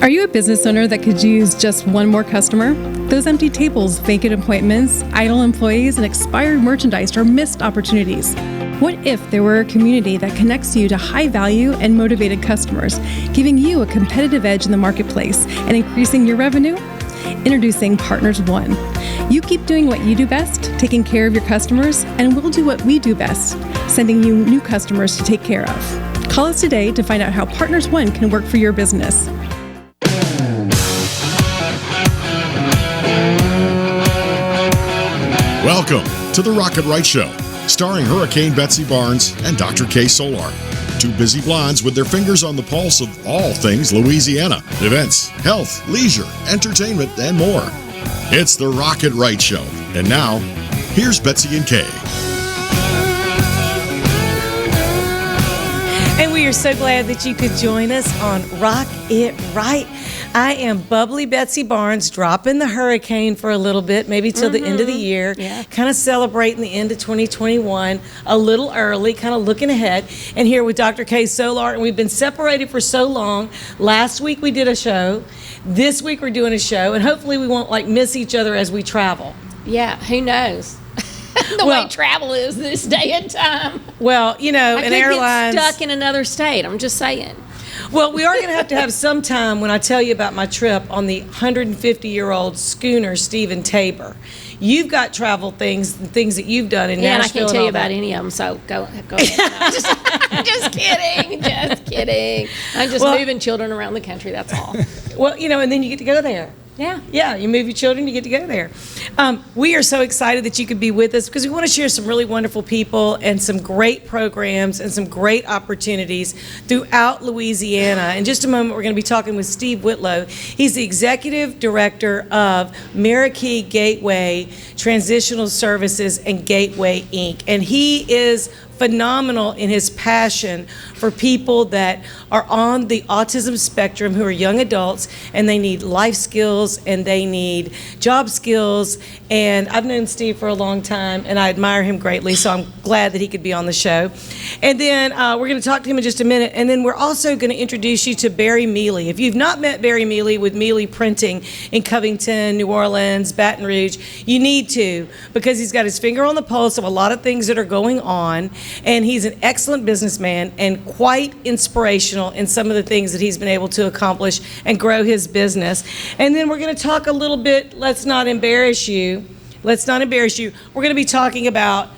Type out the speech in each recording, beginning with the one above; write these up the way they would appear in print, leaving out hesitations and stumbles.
Are you a business owner that could use just one more customer? Those empty tables, vacant appointments, idle employees, and expired merchandise are missed opportunities. What if there were a community that connects you to high-value and motivated customers, giving you a competitive edge in the marketplace and increasing your revenue? Introducing Partners One. You keep doing what you do best, taking care of your customers, and we'll do what we do best, sending you new customers to take care of. Call us today to find out how Partners One can work for your business. Welcome to the Rocket Right Show, starring Hurricane Betsy Barnes and Dr. K. Solar. Two busy blondes with their fingers on the pulse of all things Louisiana. Events, health, leisure, entertainment, and more. It's the Rocket Right Show. And now, here's Betsy and Kay. And we are so glad that you could join us on Rock It Right. I am bubbly Betsy Barnes, dropping the hurricane for a little bit, maybe till the end of the year, kind of celebrating the end of 2021 a little early, kind of looking ahead, and here with Dr. K. Solar, and we've been separated for so long. Last week we did a show. This week we're doing a show, and hopefully we won't miss each other as we travel. Yeah, who knows? The way travel is this day and time. Well, you know, I and airlines get stuck in another state. I'm just saying. Well, we are going to have some time when I tell you about my trip on the 150-year-old schooner Stephen Tabor. You've got travel things that you've done in Nashville. And I can't tell you about any of them, so go ahead. No, just kidding. I'm just moving children around the country, that's all. Well, you know, and then you get to go there. Yeah, you move your children, you get to go there. We are so excited that you could be with us because we want to share some really wonderful people and some great programs and some great opportunities throughout Louisiana. In just a moment, we're going to be talking with Steve Whitlow. He's the Executive Director of Merakey Gateway Transitional Services and Gateway Inc. And he is phenomenal in his passion for people that are on the autism spectrum who are young adults and they need life skills and they need job skills. And I've known Steve for a long time and I admire him greatly, so I'm glad that he could be on the show. And then we're going to talk to him in just a minute, and then we're also going to introduce you to Barry Mele. If you've not met Barry Mele with Mele Printing in Covington, New Orleans, Baton Rouge, you need to, because he's got his finger on the pulse of a lot of things that are going on. And he's an excellent businessman and quite inspirational in some of the things that he's been able to accomplish and grow his business. And then we're going to talk a little bit, let's not embarrass you. We're going to be talking about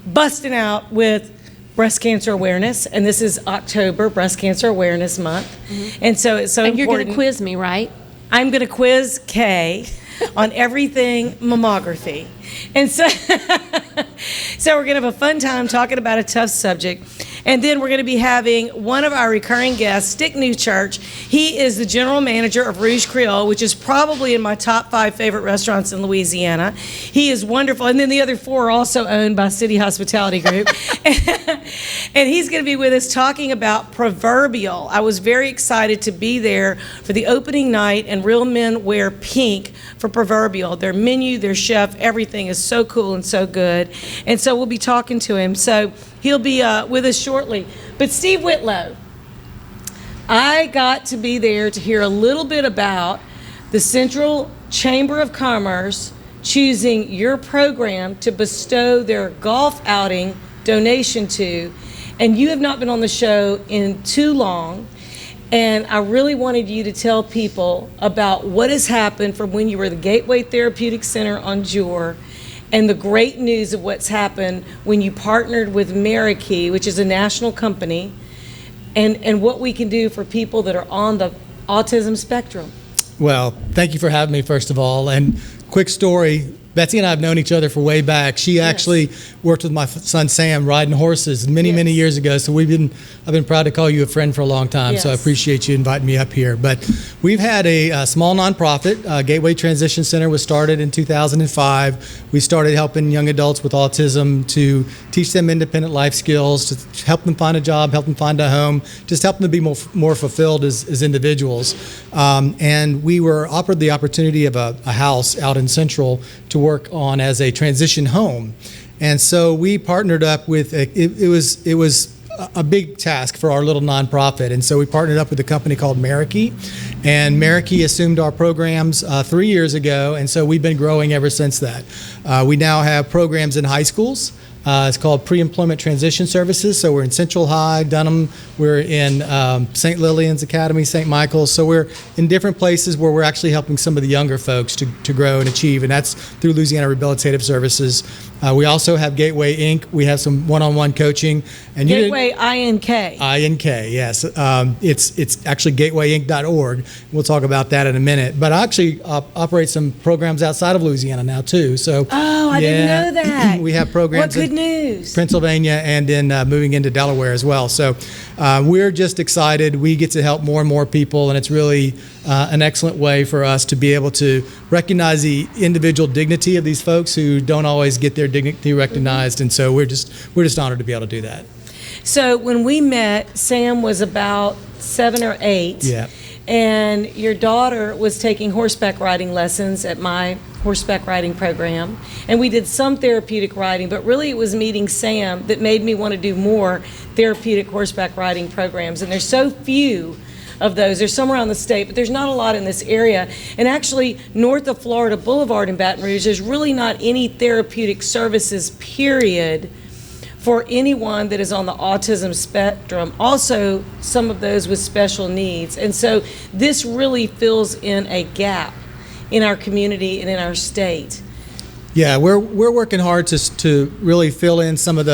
busting out with breast cancer awareness, and this is October, Breast Cancer Awareness Month. Mm-hmm. And so it's so important. And you're going to quiz me, right? I'm going to quiz Kay on everything mammography. And so, so we're going to have a fun time talking about a tough subject. And then we're going to be having one of our recurring guests, Stick Newchurch. He is the general manager of Rouj Creole, which is probably in my top 5 favorite restaurants in Louisiana. He is wonderful. And then the other 4 are also owned by City Hospitality Group. And he's going to be with us talking about Proverbial. I was very excited to be there for the opening night, and Real Men Wear Pink for Proverbial. Their menu, their chef, everything is so cool and so good. And so we'll be talking to him. So he'll be with us shortly. But Steve Whitlow, I got to be there to hear a little bit about the Central Chamber of Commerce choosing your program to bestow their golf outing donation to. And you have not been on the show in too long. And I really wanted you to tell people about what has happened from when you were the Gateway Therapeutic Center on Jure, and the great news of what's happened when you partnered with Merakey, which is a national company, and what we can do for people that are on the autism spectrum. Well, thank you for having me, first of all. And quick story, Betsy and I have known each other for way back. She actually worked with my son Sam riding horses many years ago. So I've been proud to call you a friend for a long time. So I appreciate you inviting me up here. But we've had a small nonprofit. Gateway Transition Center was started in 2005. We started helping young adults with autism to teach them independent life skills, to help them find a job, help them find a home, just help them to be more fulfilled as individuals. And we were offered the opportunity of a house out in Central to work on as a transition home. And so we partnered up with, it was a big task for our little nonprofit. And so we partnered up with a company called Merakey, and Merakey assumed our programs 3 years ago, and so we've been growing ever since that. We now have programs in high schools. It's called Pre-Employment Transition Services. So we're in Central High, Dunham. We're in St. Lillian's Academy, St. Michael's. So we're in different places where we're actually helping some of the younger folks to grow and achieve, and that's through Louisiana Rehabilitative Services. We also have Gateway Inc. We have some one-on-one coaching. And Gateway INK. INK, yes. It's actually gatewayinc.org. We'll talk about that in a minute. But I actually operate some programs outside of Louisiana now too. So I didn't know that. We have programs. What good news. Pennsylvania, and then moving into Delaware as well. So we're just excited. We get to help more and more people, and it's really an excellent way for us to be able to recognize the individual dignity of these folks who don't always get their dignity recognized. And so we're just honored to be able to do that. So when we met, Sam was about 7 or 8. Yeah. And your daughter was taking horseback riding lessons at my horseback riding program. And we did some therapeutic riding, but really it was meeting Sam that made me want to do more therapeutic horseback riding programs. And there's so few of those. There's some around the state, but there's not a lot in this area. And actually, north of Florida Boulevard in Baton Rouge, there's really not any therapeutic services, period, for anyone that is on the autism spectrum. Also, some of those with special needs. And so this really fills in a gap in our community and in our state. Yeah, we're working hard to really fill in some of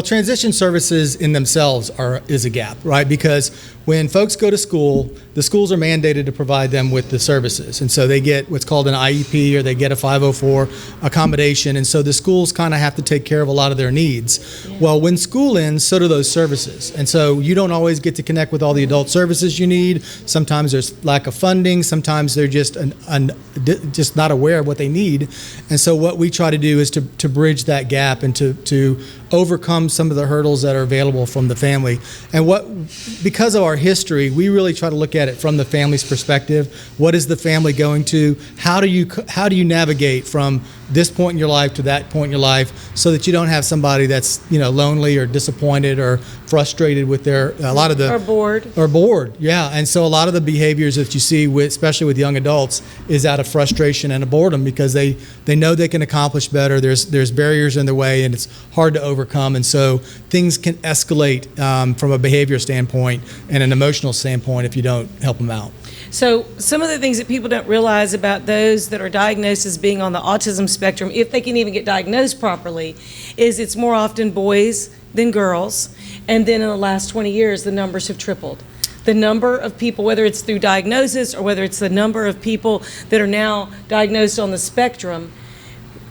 transition services in themselves is a gap, right? Because when folks go to school, the schools are mandated to provide them with the services. And so they get what's called an IEP, or they get a 504 accommodation. And so the schools kind of have to take care of a lot of their needs. Yeah. Well, when school ends, so do those services. And so you don't always get to connect with all the adult services you need. Sometimes there's lack of funding. Sometimes they're just just not aware of what they need. And so what we try to do is to bridge that gap and to overcome some of the hurdles that are available from the family. And because of our history, we really try to look at it from the family's perspective. What is the family going to? How do you navigate from this point in your life to that point in your life, so that you don't have somebody that's lonely or disappointed or frustrated with or bored. Yeah. And so a lot of the behaviors that you see especially with young adults is out of frustration and a boredom, because they know they can accomplish better. There's barriers in their way, and it's hard to overcome. And so things can escalate from a behavior standpoint and an emotional standpoint if you don't help them out. So some of the things that people don't realize about those that are diagnosed as being on the autism spectrum, if they can even get diagnosed properly, is it's more often boys than girls. And then in the last 20 years, the numbers have tripled. The number of people, whether it's through diagnosis or whether it's the number of people that are now diagnosed on the spectrum.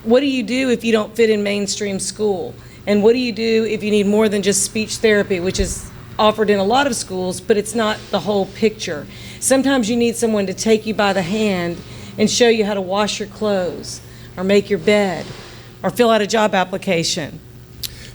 What do you do if you don't fit in mainstream school? And what do you do if you need more than just speech therapy, which is offered in a lot of schools, but it's not the whole picture? Sometimes you need someone to take you by the hand and show you how to wash your clothes or make your bed or fill out a job application.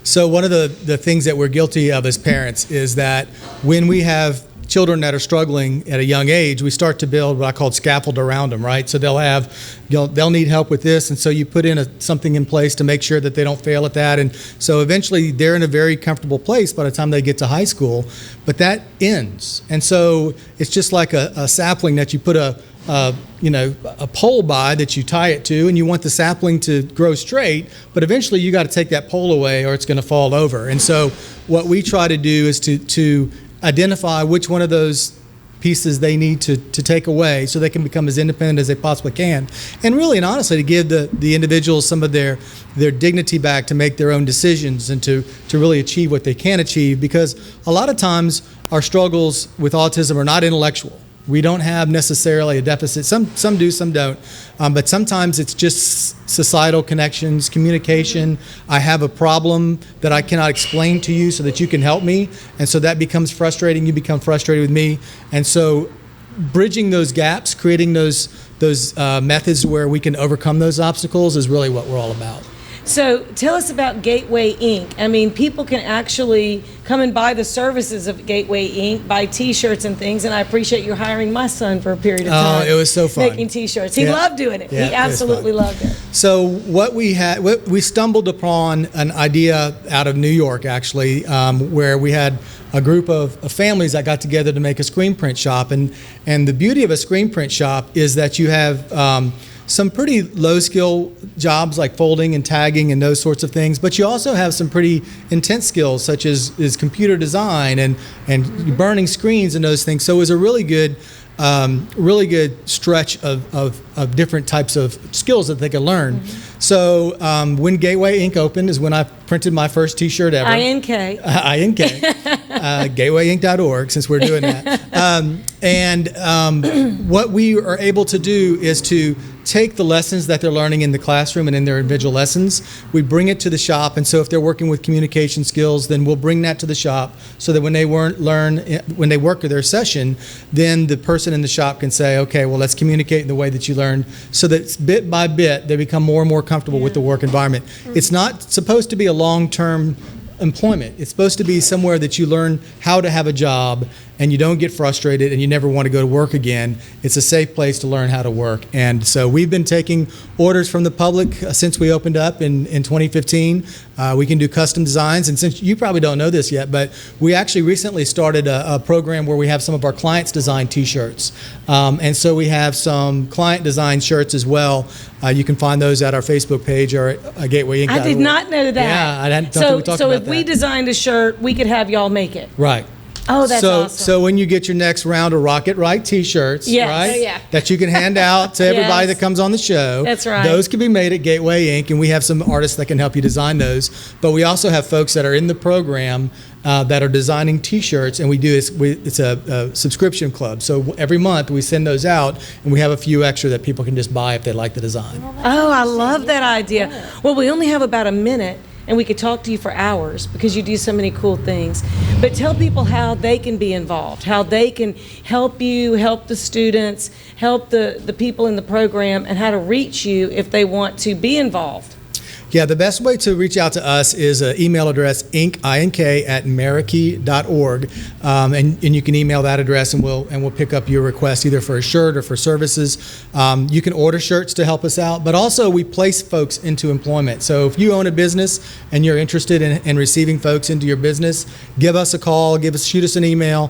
So one of the things that we're guilty of as parents is that when we have children that are struggling at a young age, we start to build what I call scaffold around them, right? So they'll need help with this, and so you put in something in place to make sure that they don't fail at that. And so eventually they're in a very comfortable place by the time they get to high school, but that ends. And so it's just like a sapling that you put a pole by that you tie it to, and you want the sapling to grow straight, but eventually you got to take that pole away or it's going to fall over. And so what we try to do is to identify which one of those pieces they need to take away so they can become as independent as they possibly can. And really and honestly, to give the individuals some of their dignity back to make their own decisions and to really achieve what they can achieve, because a lot of times our struggles with autism are not intellectual. We don't have necessarily a deficit. Some do, some don't. But sometimes it's just societal connections, communication. I have a problem that I cannot explain to you so that you can help me. And so that becomes frustrating. You become frustrated with me. And so bridging those gaps, creating those methods where we can overcome those obstacles is really what we're all about. So tell us about Gateway Inc. I mean, people can actually come and buy the services of Gateway Inc., buy T-shirts and things, and I appreciate you hiring my son for a period of time. Oh, it was so fun. Making T-shirts. He loved doing it. Yeah, he absolutely loved it. So we stumbled upon an idea out of New York, actually, where we had a group of families that got together to make a screen print shop. And the beauty of a screen print shop is that you have some pretty low skill jobs like folding and tagging and those sorts of things, but you also have some pretty intense skills such as computer design and burning screens and those things. So it was a really good stretch of different types of skills that they could learn. So when Gateway Inc. opened is when I printed my first T-shirt ever. INK. GatewayInc.org, since we're doing that. What we are able to do is to take the lessons that they're learning in the classroom and in their individual lessons, we bring it to the shop. And so if they're working with communication skills, then we'll bring that to the shop so that when they work their session, then the person in the shop can say, okay, well, let's communicate in the way that you learned, so that bit by bit they become more and more comfortable with the work environment. It's not supposed to be a long-term employment. It's supposed to be somewhere that you learn how to have a job and you don't get frustrated and you never want to go to work again. It's a safe place to learn how to work. And so we've been taking orders from the public since we opened up in 2015. We can do custom designs. And since you probably don't know this yet, but we actually recently started a program where we have some of our clients design T-shirts. And so we have some client design shirts as well. You can find those at our Facebook page or at GatewayInc.org. I did not know that. Yeah, I don't think we talked about that. So if we designed a shirt, we could have y'all make it. Right. Oh, that's awesome. So when you get your next round of Rocket Right T-shirts, Yes. right, Oh, yeah. that you can hand out to everybody Yes. that comes on the show. That's right. Those can be made at Gateway Inc., and we have some artists that can help you design those. But we also have folks that are in the program that are designing T-shirts, and it's a subscription club. So every month we send those out, and we have a few extra that people can just buy if they like the design. Oh, I love that idea. Well, we only have about a minute, and we could talk to you for hours because you do so many cool things. But tell people how they can be involved, how they can help you, help the students, help the people in the program, and how to reach you if they want to be involved. Yeah, the best way to reach out to us is an email address, ink@merakey.org, and you can email that address, and we'll pick up your request either for a shirt or for services. You can order shirts to help us out, but also we place folks into employment. So if you own a business and you're interested in receiving folks into your business, give us a call, shoot us an email.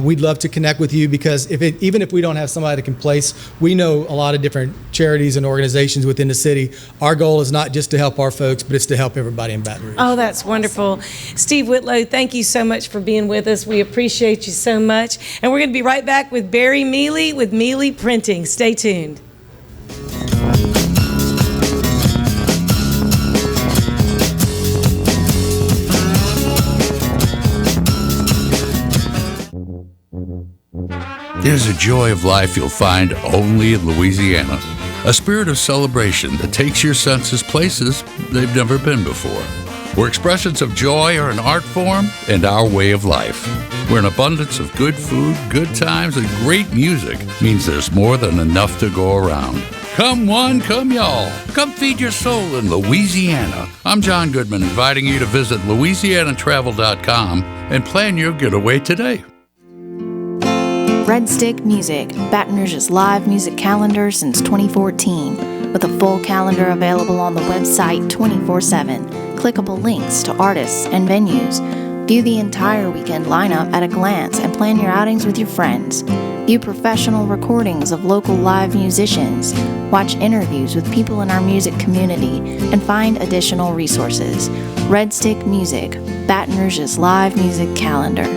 We'd love to connect with you because even if we don't have somebody that can place, we know a lot of different charities and organizations within the city. Our goal is not just to help our folks, but it's to help everybody in Baton Rouge. Oh, that's wonderful. Steve Whitlow, thank you so much for being with us. We appreciate you so much. And we're going to be right back with Barry Mele with Mele Printing. Stay tuned. There's a joy of life you'll find only in Louisiana. A spirit of celebration that takes your senses places they've never been before. Where expressions of joy are an art form and our way of life. Where an abundance of good food, good times, and great music means there's more than enough to go around. Come one, come y'all. Come feed your soul in Louisiana. I'm John Goodman, inviting you to visit LouisianaTravel.com and plan your getaway today. Red Stick Music, Baton Rouge's live music calendar since 2014, with a full calendar available on the website 24/7, clickable links to artists and venues. View the entire weekend lineup at a glance and plan your outings with your friends. View professional recordings of local live musicians, watch interviews with people in our music community, and find additional resources. Red Stick Music, Baton Rouge's live music calendar.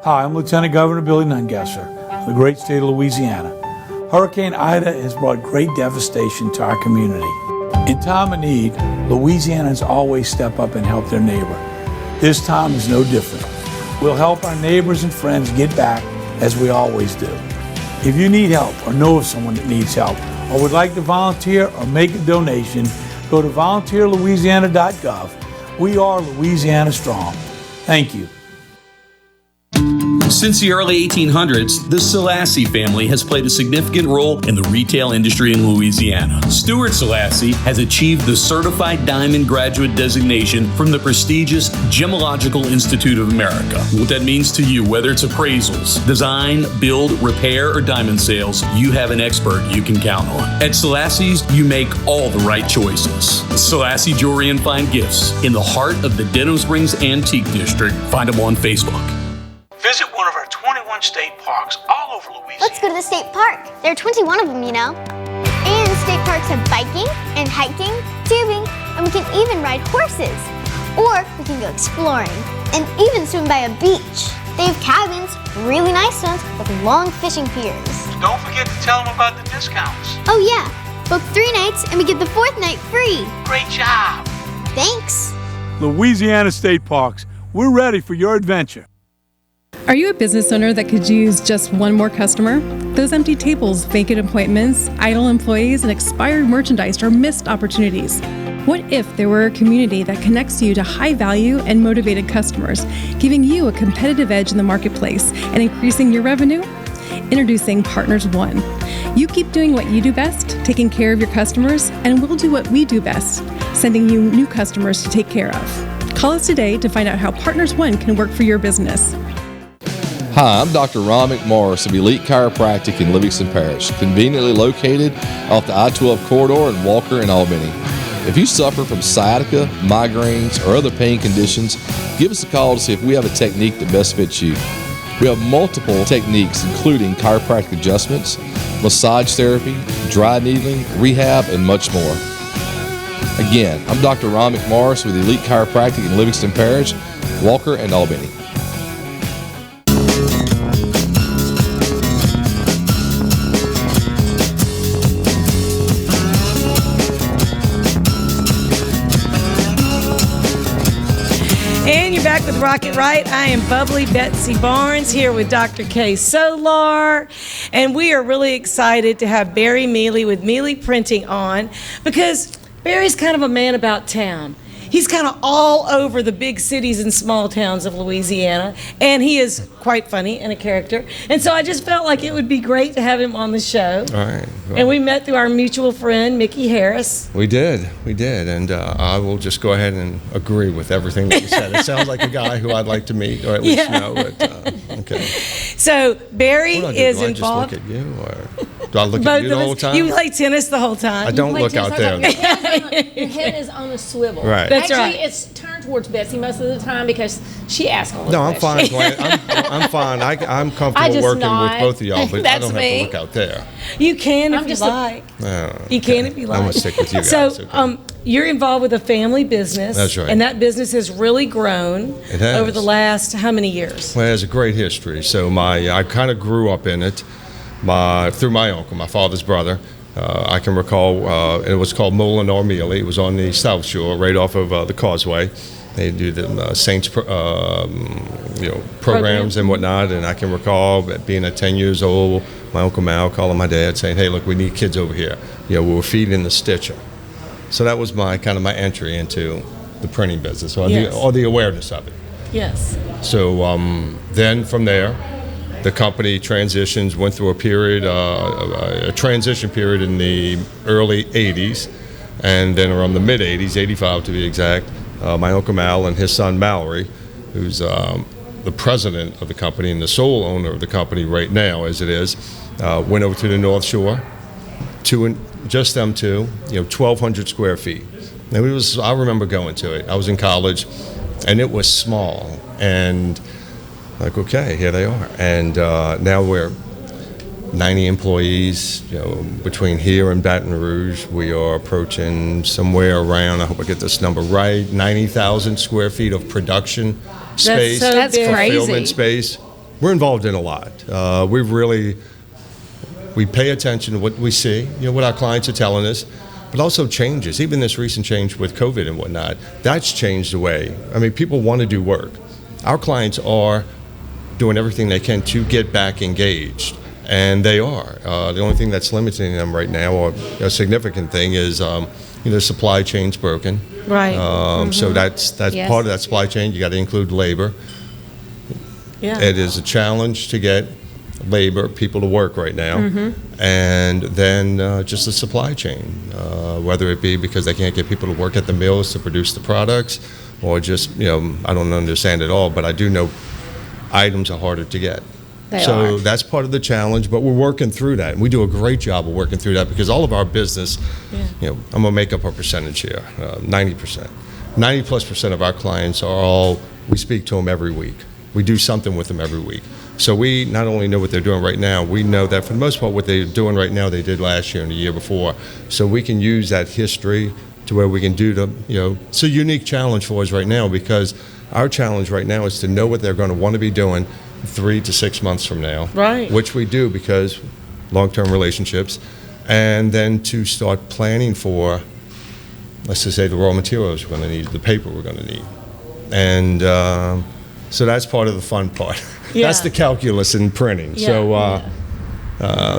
Hi, I'm Lieutenant Governor Billy Nungesser of the great state of Louisiana. Hurricane Ida has brought great devastation to our community. In time of need, Louisianans always step up and help their neighbor. This time is no different. We'll help our neighbors and friends get back as we always do. If you need help or know of someone that needs help or would like to volunteer or make a donation, Go to volunteerlouisiana.gov. We are Louisiana Strong. Thank you. Since the early 1800s, the Selassie family has played a significant role in the retail industry in Louisiana. Stuart Selassie has achieved the Certified Diamond Graduate designation from the prestigious Gemological Institute of America. What that means to you, whether it's appraisals, design, build, repair, or diamond sales, you have an expert you can count on. At Selassie's, you make all the right choices. Selassie Jewelry and Fine Gifts in the heart of the Denham Springs Antique District. Find them on Facebook. Visit one of our 21 state parks all over Louisiana. Let's go to the state park. There are 21 of them, you know. And state parks have biking and hiking, tubing, and we can even ride horses. Or we can go exploring and even swim by a beach. They have cabins, really nice ones, with long fishing piers. Don't forget to tell them about the discounts. Oh yeah, book 3 nights and we get the 4th night free. Great job. Thanks. Louisiana State Parks. We're ready for your adventure. Are you a business owner that could use just one more customer? Those empty tables, vacant appointments, idle employees, and expired merchandise are missed opportunities. What if there were a community that connects you to high-value and motivated customers, giving you a competitive edge in the marketplace and increasing your revenue? Introducing Partners One. You keep doing what you do best, taking care of your customers, and we'll do what we do best, sending you new customers to take care of. Call us today to find out how Partners One can work for your business. Hi, I'm Dr. Ron Mcmorris of Elite Chiropractic in Livingston Parish, conveniently located off the I-12 corridor in Walker and Albany. If you suffer from sciatica, migraines, or other pain conditions, give us a call to see if we have a technique that best fits you. We have multiple techniques including chiropractic adjustments, massage therapy, dry needling, rehab, and much more. Again, I'm Dr. Ron Mcmorris with Elite Chiropractic in Livingston Parish, Walker, and Albany. And you're back with Rocket Right. I am bubbly Betsy Barnes here with Dr. K. Solar. And we are really excited to have Barry Mele with Mele Printing on because Barry's kind of a man about town. He's kind of all over the big cities and small towns of Louisiana, and he is quite funny and a character. And so I just felt like it would be great to have him on the show. All right. Well, and we met through our mutual friend, Mickey Harris. We did, and I will just go ahead and agree with everything that you said. It sounds like a guy who I'd like to meet, or at least know. But, okay. So Barry is do I involved. Just look at you, or do I look Both at you the of whole us. time? You play tennis the whole time. I don't look out there. Your head is on a swivel. Right. That's Actually, right. it's turned towards Betsy most of the time because she asks all the No, I'm fine, questions. Glenn. I'm fine. I'm I comfortable just working nod. with both of y'all, but I That's don't me. have to look out there. You can if I'm you just like. Oh, You can if you like. I'm gonna stick with you guys. So, okay. you're involved with a family business. That's right. And that business has really grown It has. over the last how many years? Well, it has a great history. So I kind of grew up in it through my uncle, my father's brother. I can recall it was called Mele or Mele. It was on the South Shore, right off of the Causeway. They do the Saints, programs and whatnot. And I can recall being at 10 years old, my Uncle Mal calling my dad saying, "Hey, look, we need kids over here. We were feeding the stitcher." So that was my entry into the printing business, or the awareness of it. Yes. So then from there, the company transitions, went through a period, a transition period in the early 80s, and then around the mid 80s, 85 to be exact, my Uncle Mal and his son Mallory, who's the president of the company and the sole owner of the company right now as it is, went over to the North Shore, just them two, 1,200 square feet. And I remember going to it. I was in college, and it was small, and like, okay, here they are. And now we're 90 employees, between here and Baton Rouge. We are approaching somewhere around, I hope I get this number right, 90,000 square feet of production space. That's fulfillment crazy. space. We're involved in a lot. We pay attention to what we see, what our clients are telling us, but also changes. Even this recent change with COVID and whatnot, that's changed the way. I mean, people want to do work. Our clients are doing everything they can to get back engaged, and they are. The only thing that's limiting them right now, or a significant thing, is supply chain's broken. Right. So that's Yes. part of that supply chain. You got to include labor. Yeah. It is a challenge to get labor, people to work right now, and then just the supply chain, whether it be because they can't get people to work at the mills to produce the products, or just, I don't understand it all, but I do know items are harder to get. So that's part of the challenge, but we're working through that. And we do a great job of working through that because all of our business, I'm going to make up a percentage here, 90%. 90+% of our clients are all, we speak to them every week. We do something with them every week. So we not only know what they're doing right now, we know that for the most part what they're doing right now they did last year and the year before. So we can use that history to where we can do it's a unique challenge for us right now because our challenge right now is to know what they're going to want to be doing 3 to 6 months from now. Right. Which we do because long-term relationships. And then to start planning for, let's just say, the raw materials we're going to need, the paper we're going to need. And so that's part of the fun part. Yeah. That's the calculus in printing. Yeah.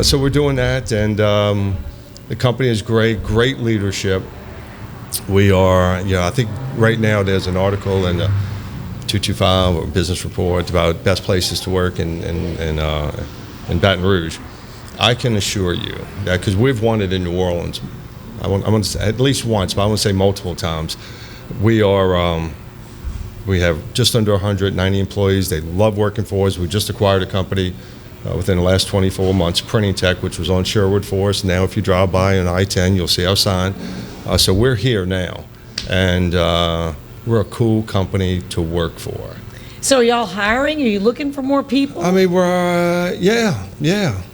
So we're doing that, and the company is great leadership. We are, I think right now there's an article in the 225 or Business Report about best places to work in Baton Rouge. I can assure you that because we've won it in New Orleans, I want to say at least once, but I want to say multiple times. We have just under 190 employees. They love working for us. We just acquired a company within the last 24 months, Printing Tech, which was on Sherwood for us. Now, if you drive by on I-10, you'll see our sign. So we're here now, and we're a cool company to work for. So are y'all hiring? Are you looking for more people? I mean, we're, yeah.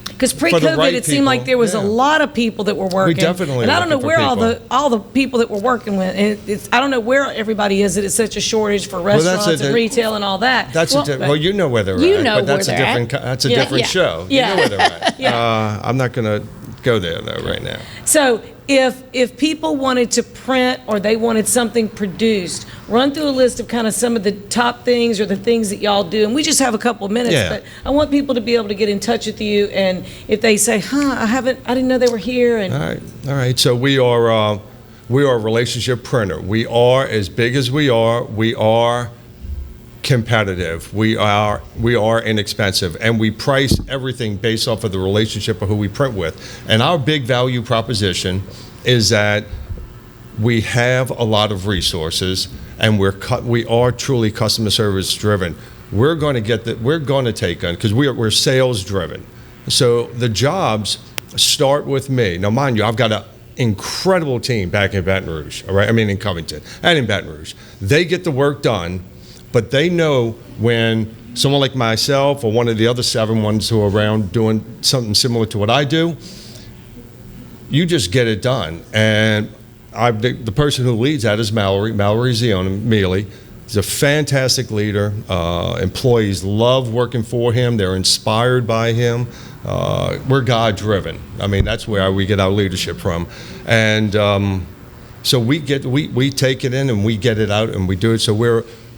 Because pre-COVID, right it seemed like there was a lot of people that were working. We definitely and I don't know looking for where people. all the people that we're working with. And I don't know where everybody is. That it's such a shortage for restaurants and retail and all that. Well, you know where they're at. know but that's where a they're different. That's a different show. Yeah. You know where they're at. I'm not going to go there though right now. So if people wanted to print or they wanted something produced, run through a list of kind of some of the top things or the things that y'all do. And we just have a couple of minutes, Yeah. but I want people to be able to get in touch with you. And if they say, I didn't know they were here. And All right. So we are a relationship printer. We are as big as we are. We are competitive. We are inexpensive, and we price everything based off of the relationship of who we print with. And our big value proposition is that we have a lot of resources, and we are truly customer service driven. We're going to take on because we're sales driven. So the jobs start with me. Now, mind you, I've got an incredible team back in Baton Rouge. All right, I mean in Covington and in Baton Rouge. They get the work done. But they know when someone like myself or one of the other 7 ones who are around doing something similar to what I do, you just get it done. And the person who leads that is Mele Mele. He's a fantastic leader. Employees love working for him. They're inspired by him. We're God-driven. I mean, that's where we get our leadership from. And so we take it in and we get it out and we do it. So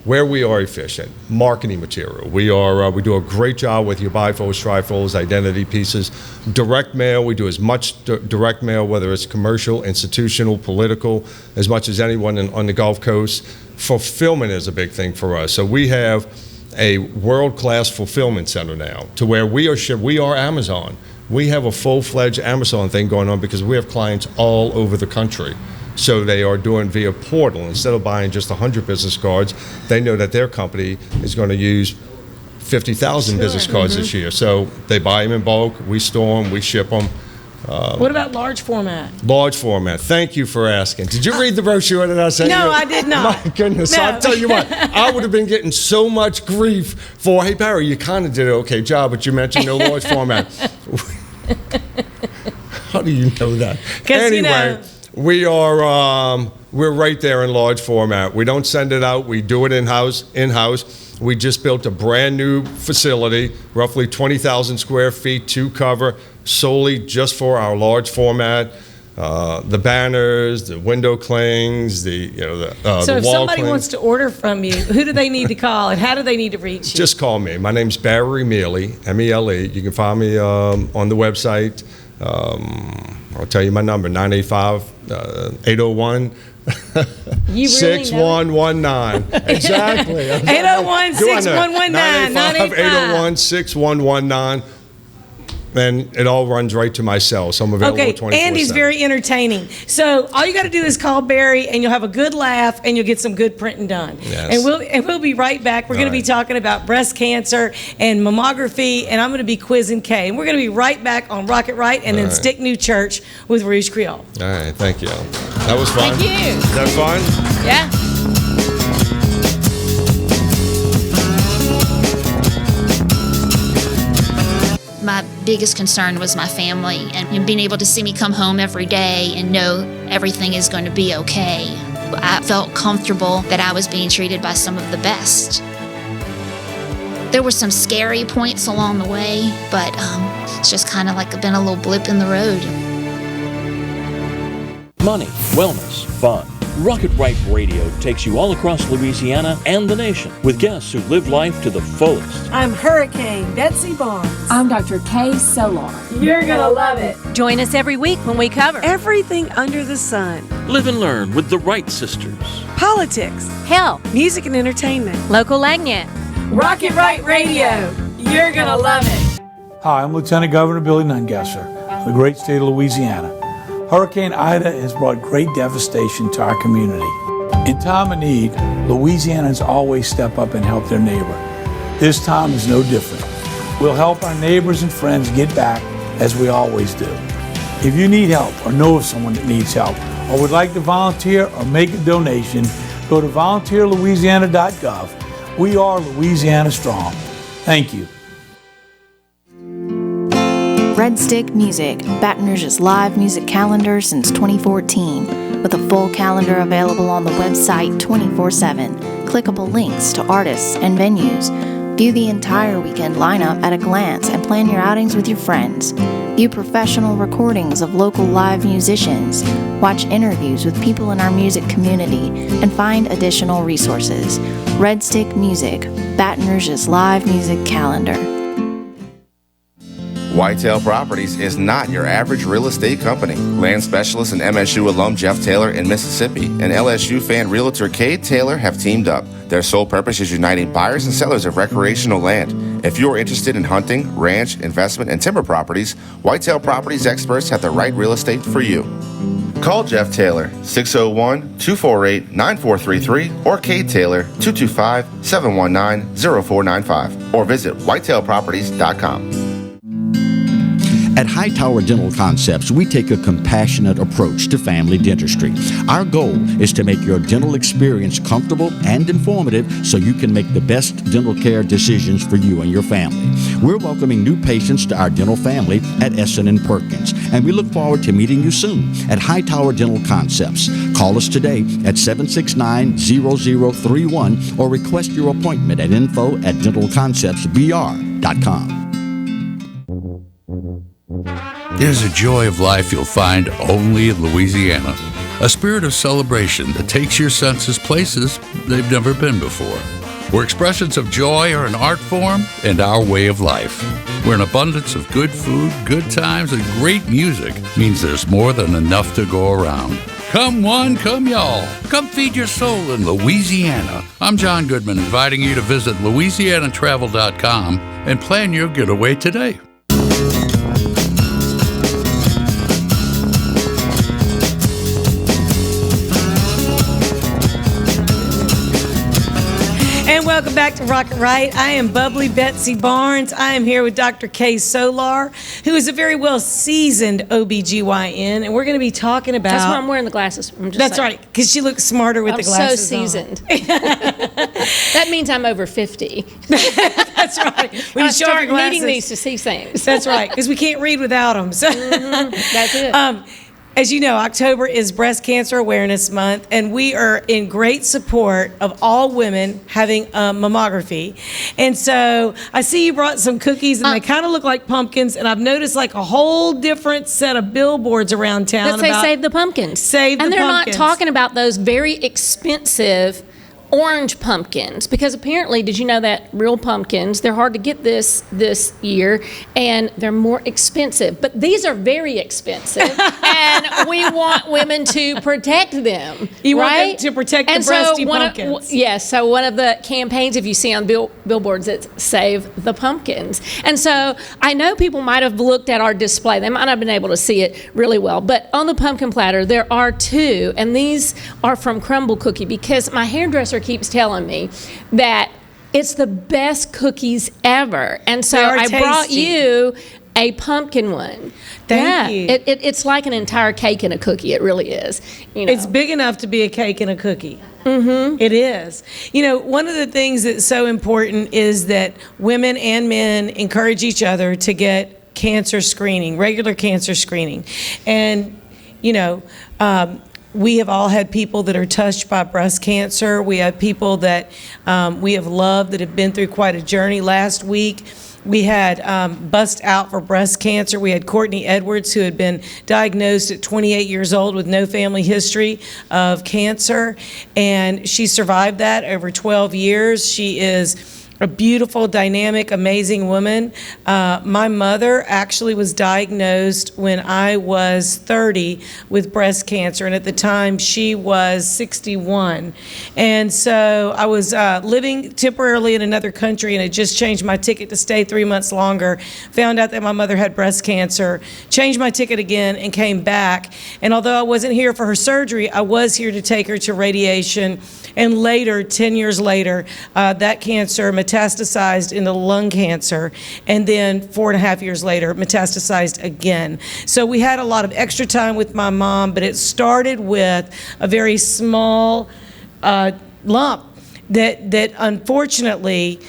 where we are efficient, marketing material. We do a great job with your bifolds, trifolds, identity pieces. Direct mail, we do as much direct mail, whether it's commercial, institutional, political, as much as anyone on the Gulf Coast. Fulfillment is a big thing for us. So we have a world-class fulfillment center now to where we are Amazon. We have a full-fledged Amazon thing going on because we have clients all over the country. So they are doing via portal. Instead of buying just 100 business cards, they know that their company is going to use 50,000 business cards this year. So they buy them in bulk, we store them, we ship them. what about large format? Large format. Thank you for asking. Did you read the brochure that I sent you? No, I did not. My goodness. No. I'll tell you what, I would have been getting so much grief for, hey, Barry, you kind of did an okay job, but you mentioned no large format. How do you know that? Anyway. We're right there in large format. We don't send it out. We do it in-house. We just built a brand new facility, roughly 20,000 square feet to cover solely just for our large format. The banners, the window clings, the wall So if somebody clings. wants to order from you, who do they need to call and how do they need to reach you? Just call me. My name's Barry Mele, M-E-L-E. You can find me on the website. I'll tell you my number, 985-801. You really 6119. Exactly. 801-6119. 985-801-6119. And it all runs right to my cell. So I'm available 24/7. Okay, Andy's very entertaining. So all you got to do is call Barry, and you'll have a good laugh, and you'll get some good printing done. Yes. And we'll be right back. We're going to be talking about breast cancer and mammography, and I'm going to be quizzing Kay. And we're going to be right back on Rocket Right, and then Stick Newchurch with Rouj Creole. All right, thank you. That was fun. Thank you. Is that fun? Yeah. My biggest concern was my family and being able to see me come home every day and know everything is going to be okay. I felt comfortable that I was being treated by some of the best. There were some scary points along the way, but it's just kind of like been a little blip in the road. Money, wellness, fun. Rocket Right Radio takes you all across Louisiana and the nation with guests who live life to the fullest. I'm Hurricane Betsy Barnes. I'm Dr. Kay Solar. You're going to love it. Join us every week when we cover Everything under the sun. Live and learn with the Wright sisters. Politics. health, Music and entertainment. local Lagnet. Rocket Right Radio. You're going to love it. Hi, I'm Lieutenant Governor Billy Nungesser of the great state of Louisiana. Hurricane Ida has brought great devastation to our community. In time of need, Louisianans always step up and help their neighbor. This time is no different. We'll help our neighbors and friends get back as we always do. If you need help or know of someone that needs help or would like to volunteer or make a donation, go to volunteerlouisiana.gov. We are Louisiana Strong. Thank you. Red Stick Music, Baton Rouge's live music calendar since 2014, with a full calendar available on the website 24/7, clickable links to artists and venues. View the entire weekend lineup at a glance and plan your outings with your friends. View professional recordings of local live musicians. Watch interviews with people in our music community and find additional resources. Red Stick Music, Baton Rouge's live music calendar. Whitetail Properties is not your average real estate company. Land specialist and MSU alum Jeff Taylor in Mississippi and LSU fan realtor Cade Taylor have teamed up. Their sole purpose is uniting buyers and sellers of recreational land. If you're interested in hunting, ranch, investment, and timber properties, Whitetail Properties experts have the right real estate for you. Call Jeff Taylor, 601-248-9433, or Cade Taylor, 225-719-0495, or visit whitetailproperties.com. At Hightower Dental Concepts, we take a compassionate approach to family dentistry. Our goal is to make your dental experience comfortable and informative so you can make the best dental care decisions for you and your family. We're welcoming new patients to our dental family at Essen & Perkins, and we look forward to meeting you soon at Hightower Dental Concepts. Call us today at 769-0031 or request your appointment at info@dentalconceptsbr.com. There's a joy of life you'll find only in Louisiana. A spirit of celebration that takes your senses places they've never been before. Where expressions of joy are an art form and our way of life. Where an abundance of good food, good times, and great music means there's more than enough to go around. Come one, come y'all. Come feed your soul in Louisiana. I'm John Goodman, inviting you to visit louisianatravel.com and plan your getaway today. And welcome back to Rocket Right. I am bubbly Betsy Barnes. I am here with Dr. Kay Solar, who is a very well-seasoned OBGYN, and we're going to be talking about... That's why I'm wearing the glasses. That's right, because she looks smarter with the glasses so seasoned. That means I'm over 50. That's right. When you start needing these to see things. That's right, because we can't read without them. So. That's it. As you know, October is Breast Cancer Awareness Month, and we are in great support of all women having mammography. And so I see you brought some cookies, and they kind of look like pumpkins, and I've noticed like a whole different set of billboards around town that say Save the Pumpkins. Save the Pumpkins. And they're not pumpkins. talking about those very expensive orange pumpkins, because apparently, did you know that real pumpkins, they're hard to get this year, and they're more expensive. But these are very expensive, and we want women to protect them. You right? want them to protect the breasty pumpkins. Yes, so one of the campaigns, if you see on billboards, it's Save the Pumpkins. And so I know people might have looked at our display. They might not have been able to see it really well. But on the pumpkin platter, there are two, and these are from Crumble Cookie, because my hairdresser keeps telling me that it's the best cookies ever. And so I brought you a pumpkin one. Thank you. It's like an entire cake and a cookie. It really is. You know. It's big enough to be a cake and a cookie. Mm-hmm. It is. You know, one of the things that's so important is that women and men encourage each other to get cancer screening, regular cancer screening. And, you know, we have all had people that are touched by breast cancer. We have people that we have loved that have been through quite a journey. Last week, we had bust out for breast cancer. We had Courtney Edwards, who had been diagnosed at 28 years old with no family history of cancer, and she survived that over 12 years. She is a beautiful, dynamic, amazing woman. My mother actually was diagnosed when I was 30 with breast cancer, and at the time she was 61. And so I was living temporarily in another country, and had just changed my ticket to stay 3 months longer. Found out that my mother had breast cancer, changed my ticket again, and came back. And although I wasn't here for her surgery, I was here to take her to radiation. And later, 10 years later, that cancer metastasized into lung cancer, and then 4.5 years later, metastasized again. So we had a lot of extra time with my mom, but it started with a very small lump that unfortunately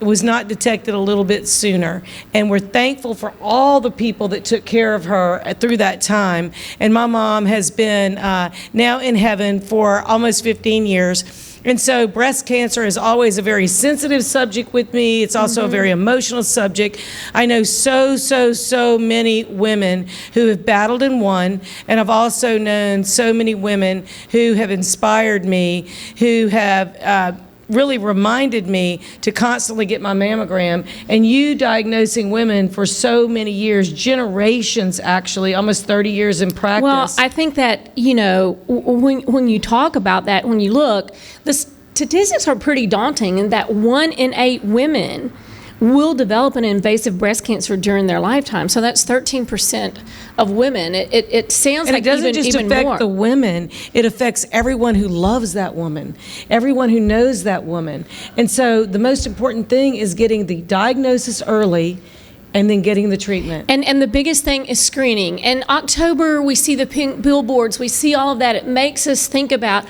was not detected a little bit sooner. And we're thankful for all the people that took care of her through that time. And my mom has been now in heaven for almost 15 years. And so breast cancer is always a very sensitive subject with me. It's also a very emotional subject. I know so many women who have battled and won, and I've also known so many women who have inspired me, who have really reminded me to constantly get my mammogram. And you diagnosing women for so many years, generations actually, almost 30 years in practice. Well, I think that, you know, when you talk about that, when you look, the statistics are pretty daunting, in that 1 in 8 women will develop an invasive breast cancer during their lifetime. So that's 13% of women. It sounds and like it doesn't even just affect more. the women, it affects everyone who loves that woman, everyone who knows that woman. And so the most important thing is getting the diagnosis early and then getting the treatment. And the biggest thing is screening. In October, we see the pink billboards, we see all of that. It makes us think about,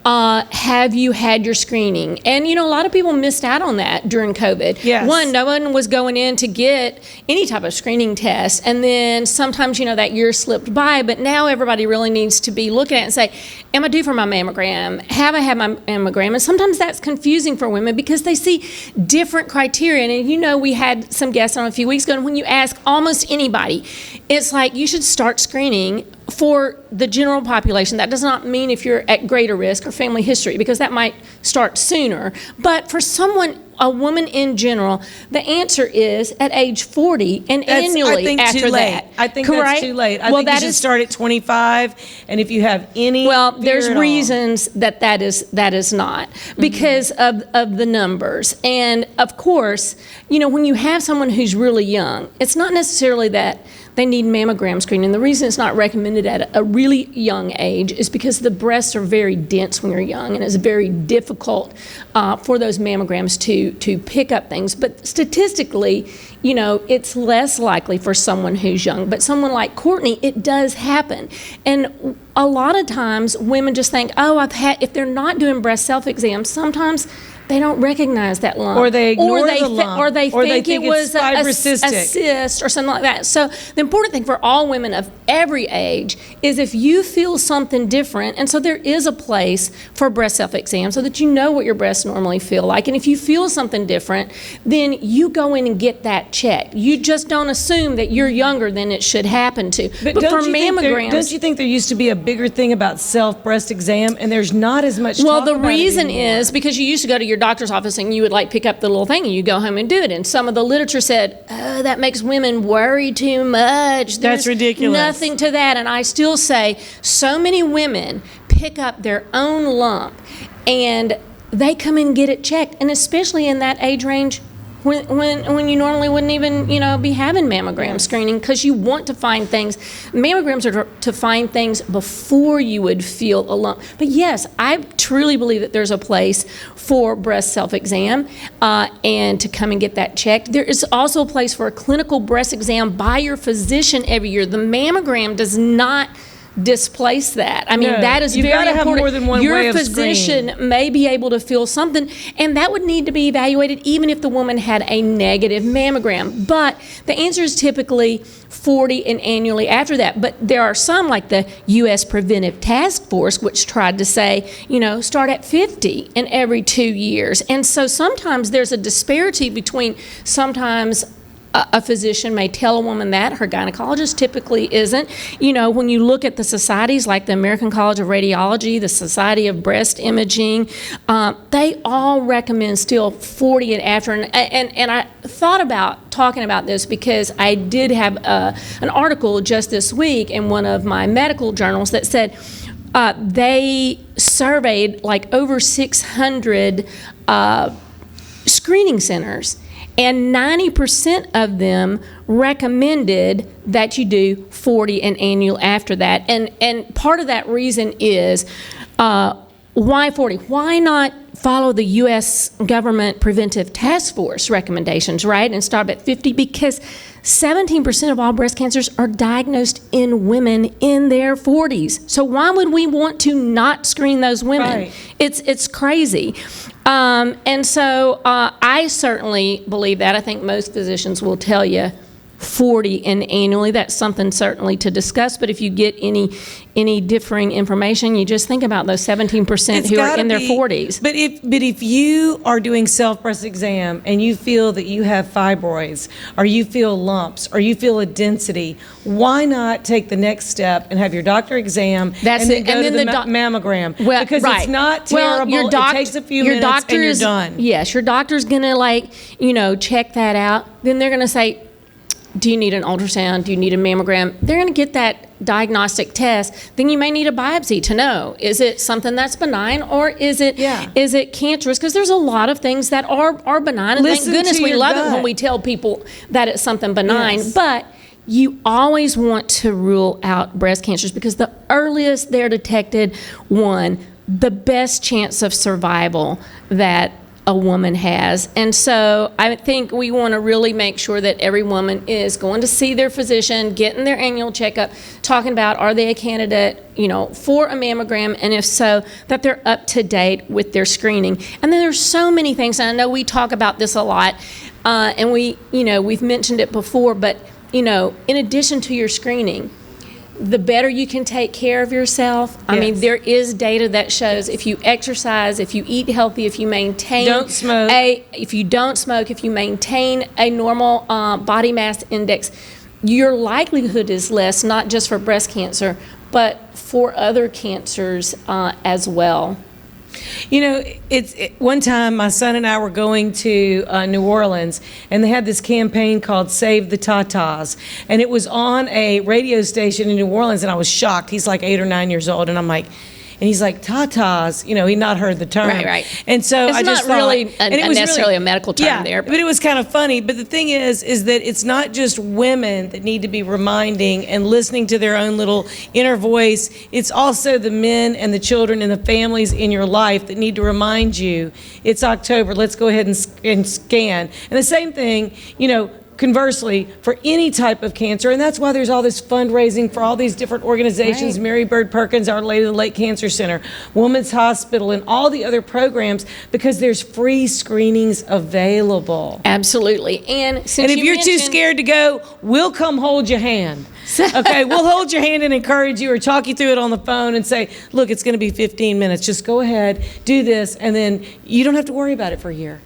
have you had your screening? And, you know, a lot of people missed out on that during COVID. Yes. One, no one was going in to get any type of screening test. And then sometimes, you know, that year slipped by, but now everybody really needs to be looking at it and say, am I due for my mammogram? Have I had my mammogram? And sometimes that's confusing for women because they see different criteria. And, you know, we had some guests on a few weeks ago, and when you ask almost anybody, it's like you should start screening for the general population. That does not mean if you're at greater risk or family history, because that might start sooner. But for someone, a woman in general, the answer is at age 40 and annually I think after too late. that. I think Correct? that's too late. I think you should start at 25, and if you have any there's fear at all. reasons that is not because of the numbers. And of course, you know, when you have someone who's really young, it's not necessarily that they need mammogram screening. The reason it's not recommended at a really young age is because the breasts are very dense when you're young, and it's very difficult for those mammograms to pick up things. But statistically, you know, it's less likely for someone who's young. But someone like Courtney, it does happen. And a lot of times women just think, oh, if they're not doing breast self-exams, sometimes they don't recognize that lump, or they ignore the lump, or they think it was a cyst cyst or something like that. So the important thing for all women of every age is if you feel something different, and so there is a place for breast self-exam so that you know what your breasts normally feel like, and if you feel something different, then you go in and get that checked. You just don't assume that you're younger than it should happen to. But for mammograms, don't you think there used to be a bigger thing about self-breast exam, and there's not as much well, talk the about reason it anymore? is because you used to go to your doctor's office and you would like pick up the little thing and you go home and do it. And some of the literature said, oh, that makes women worry too much. That's ridiculous. Nothing to that. And I still say so many women pick up their own lump and they come in and get it checked. And especially in that age range when you normally wouldn't even, be having mammogram screening, because you want to find things. Mammograms are to find things before you would feel a lump. But yes, I truly believe that there's a place for breast self-exam and to come and get that checked. There is also a place for a clinical breast exam by your physician every year. The mammogram does not displace that. I mean, that is very important. Have more than one your way of physician screening. may be able to feel something, and that would need to be evaluated even if the woman had a negative mammogram. But the answer is typically 40 and annually after that. But there are some, like the U.S. Preventive Task Force, which tried to say, start at 50 in every 2 years. And so sometimes there's a disparity between sometimes a physician may tell a woman that, her gynecologist typically isn't. When you look at the societies like the American College of Radiology, the Society of Breast Imaging, they all recommend still 40 and after. And I thought about talking about this because I did have an article just this week in one of my medical journals that said they surveyed like over 600 screening centers. And 90% of them recommended that you do 40 and annual after that. And part of that reason is, why 40? Why not follow the U.S. government preventive task force recommendations, right, and start at 50? Because 17% of all breast cancers are diagnosed in women in their 40s. So why would we want to not screen those women? Right. It's crazy. And so I certainly believe that. I think most physicians will tell you 40 and annually. That's something certainly to discuss. But if you get any differing information, you just think about those 17% who are in their 40s. But if you are doing self-breast exam and you feel that you have fibroids, or you feel lumps, or you feel a density, why not take the next step and have your doctor exam and then go to the mammogram? Well, because right. it's not terrible. Well, it takes a few minutes and you're done. Yes, your doctor's gonna check that out. Then they're gonna say, do you need an ultrasound? Do you need a mammogram? They're going to get that diagnostic test. Then you may need a biopsy to know, is it something that's benign, or is it cancerous? Because there's a lot of things that are benign. And thank goodness we love it when we tell people that it's something benign. Yes. But you always want to rule out breast cancers, because the earliest they're detected, the best chance of survival that a woman has. And so I think we want to really make sure that every woman is going to see their physician, getting their annual checkup, talking about, are they a candidate, for a mammogram, and if so, that they're up to date with their screening. And then there's so many things, and I know we talk about this a lot, and we've mentioned it before, but in addition to your screening, the better you can take care of yourself. Yes. I mean, there is data that shows if you exercise, if you eat healthy, if you maintain if you don't smoke, if you maintain a normal body mass index, your likelihood is less, not just for breast cancer, but for other cancers as well. One time my son and I were going to New Orleans, and they had this campaign called Save the Tatas, and it was on a radio station in New Orleans, and I was shocked. He's like 8 or 9 years old, and I'm like, and he's like, Tatas, he'd not heard the term. Right. And so it's I just not thought, really necessarily a medical term there. But it was kind of funny. But the thing is that it's not just women that need to be reminding and listening to their own little inner voice. It's also the men and the children and the families in your life that need to remind you, it's October, let's go ahead and scan. And the same thing, conversely, for any type of cancer. And that's why there's all this fundraising for all these different organizations, Right. Mary Bird Perkins, Our Lady of the Lake Cancer Center, Women's Hospital, and all the other programs, because there's free screenings available. Absolutely. And since if you you're too mentioned- scared to go, we'll come hold your hand. Okay, we'll hold your hand and encourage you or talk you through it on the phone and say, look, it's going to be 15 minutes. Just go ahead, do this, and then you don't have to worry about it for a year.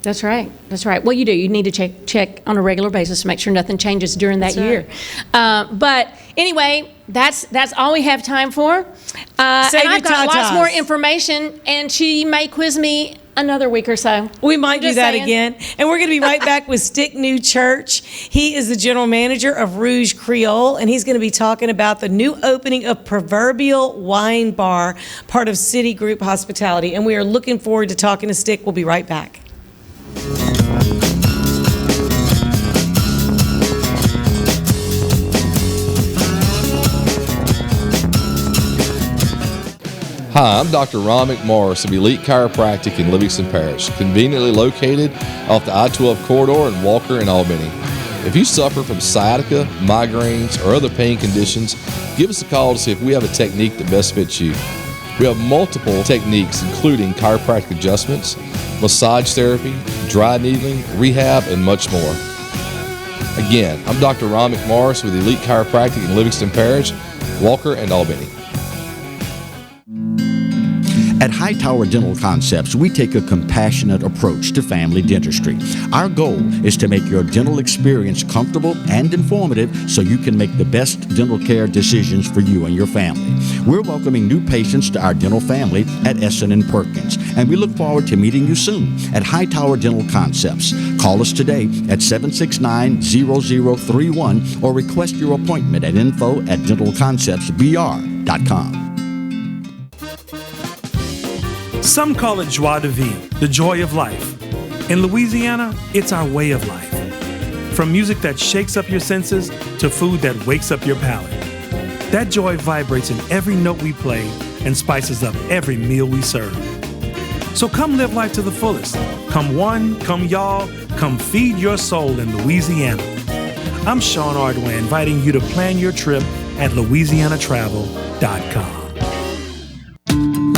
That's right. That's right. Well, you do. You need to check on a regular basis to make sure nothing changes during that That's year. But anyway, that's all we have time for. Save and your I've got lots tatas. more information, and she may quiz me another week or so. We might do Just that saying. again. And we're going to be right back with Stick Newchurch. He is the general manager of Rouj Creole, and he's going to be talking about the new opening of Proverbial Wine Bar, part of Citigroup Hospitality. And we are looking forward to talking to Stick. We'll be right back. Hi, I'm Dr. Ron Mcmorris of Elite Chiropractic in Livingston Parish, conveniently located off the I-12 corridor in Walker and Albany. If you suffer from sciatica, migraines, or other pain conditions, give us a call to see if we have a technique that best fits you. We have multiple techniques, including chiropractic adjustments, massage therapy, dry needling, rehab, and much more. Again, I'm Dr. Ron McMorris with Elite Chiropractic in Livingston Parish, Walker, and Albany. At Hightower Dental Concepts, we take a compassionate approach to family dentistry. Our goal is to make your dental experience comfortable and informative so you can make the best dental care decisions for you and your family. We're welcoming new patients to our dental family at Essen & Perkins, and we look forward to meeting you soon at Hightower Dental Concepts. Call us today at 769-0031 or request your appointment at info@dentalconceptsbr.com. Some call it joie de vivre, the joy of life. In Louisiana, it's our way of life. From music that shakes up your senses to food that wakes up your palate. That joy vibrates in every note we play and spices up every meal we serve. So come live life to the fullest. Come one, come y'all, come feed your soul in Louisiana. I'm Sean Ardway, inviting you to plan your trip at louisianatravel.com.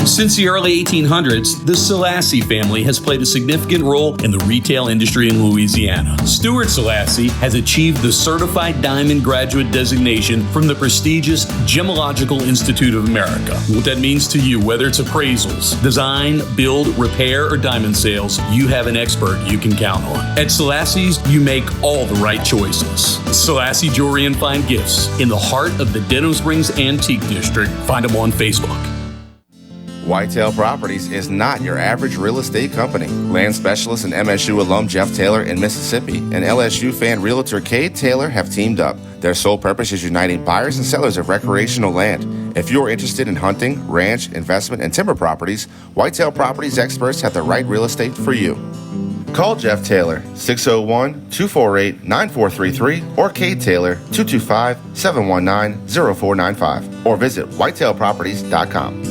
Since the early 1800s, the Selassie family has played a significant role in the retail industry in Louisiana. Stuart Selassie has achieved the Certified Diamond Graduate designation from the prestigious Gemological Institute of America. What that means to you, whether it's appraisals, design, build, repair, or diamond sales, you have an expert you can count on. At Selassie's, you make all the right choices. Selassie Jewelry and Fine Gifts in the heart of the Denham Springs Antique District. Find them on Facebook. Whitetail Properties is not your average real estate company. Land specialist and MSU alum Jeff Taylor in Mississippi and LSU fan realtor Kay Taylor have teamed up. Their sole purpose is uniting buyers and sellers of recreational land. If you're interested in hunting, ranch, investment, and timber properties, Whitetail Properties experts have the right real estate for you. Call Jeff Taylor, 601-248-9433, or Kate Taylor, 225-719-0495, or visit whitetailproperties.com.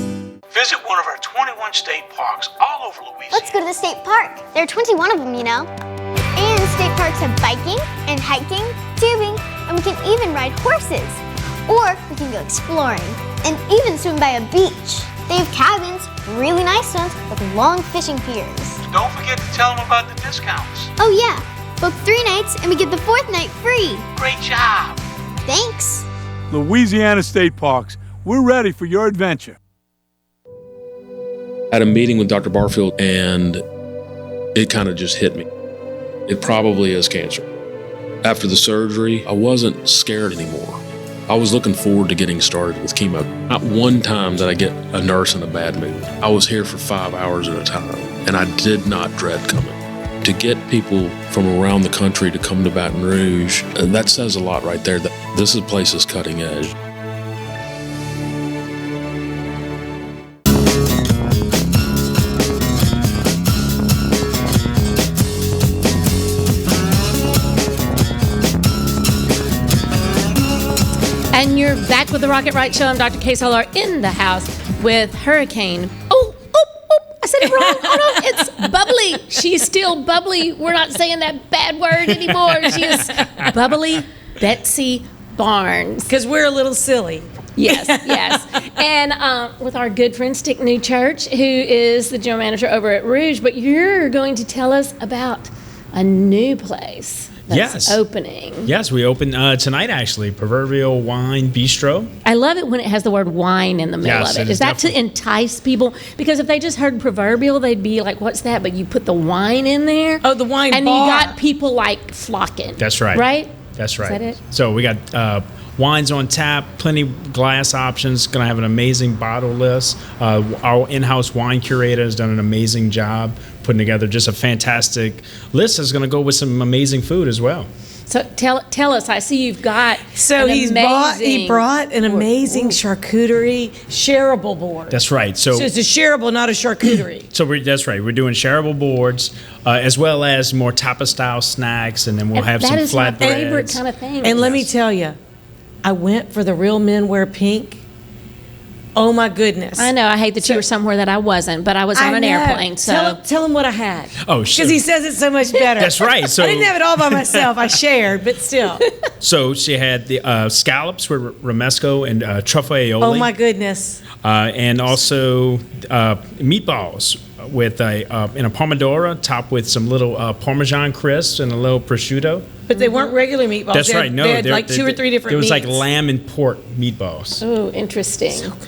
Visit one of our 21 state parks all over Louisiana. Let's go to the state park. There are 21 of them, you know. And state parks have biking and hiking, tubing, and we can even ride horses. Or we can go exploring and even swim by a beach. They have cabins, really nice ones, with long fishing piers. Don't forget to tell them about the discounts. Oh yeah, book 3 nights and we get the 4th night free. Great job. Thanks. Louisiana State Parks, we're ready for your adventure. I had a meeting with Dr. Barfield and it kind of just hit me. It probably is cancer. After the surgery, I wasn't scared anymore. I was looking forward to getting started with chemo. Not one time did I get a nurse in a bad mood. I was here for 5 hours at a time, and I did not dread coming. To get people from around the country to come to Baton Rouge, that says a lot right there, that this place is cutting edge. And you're back with the Rocket Right Show. I'm Dr. Kay Solar in the house with Hurricane. I said it wrong. Oh no, it's Bubbly. She's still Bubbly. We're not saying that bad word anymore. She is Bubbly Betsy Barnes. Because we're a little silly. Yes, yes. And with our good friend Stick Newchurch, who is the general manager over at Rouj. But you're going to tell us about a new place that's opening. Yes, we opened tonight, actually, Proverbial Wine Bistro. I love it when it has the word wine in the middle Yes, of it. it Is that to entice people? Because if they just heard proverbial, they'd be like, what's that? But you put the wine in there. Oh, the wine and bar. you got people like flocking. That's right. Right? That's right. Is that it? So we got wines on tap, plenty of glass options. Going to have an amazing bottle list. Our in-house wine curator has done an amazing job putting together just a fantastic list that's going to go with some amazing food as well. So tell us. I see you've got. So he brought an amazing charcuterie shareable board. That's right. So it's a shareable, not a charcuterie. So that's right. We're doing shareable boards as well as more tapa style snacks, and then we'll have some flatbreads. That is my favorite kind of thing. And let me tell you, I went for the Real Men Wear Pink. Oh my goodness! I know. I hate that you were somewhere that I wasn't, but I was on an airplane. So tell him what I had. Oh, sure. Because he says it so much better. That's right. So I didn't have it all by myself. I shared, but still. So she had the scallops with romesco and truffle aioli. Oh my goodness! And also meatballs with a pomodoro topped with some little Parmesan crisps and a little prosciutto. But they weren't regular meatballs. That's right. No, they had like two or three different. There was meats. like lamb and pork meatballs. Oh, interesting. So good.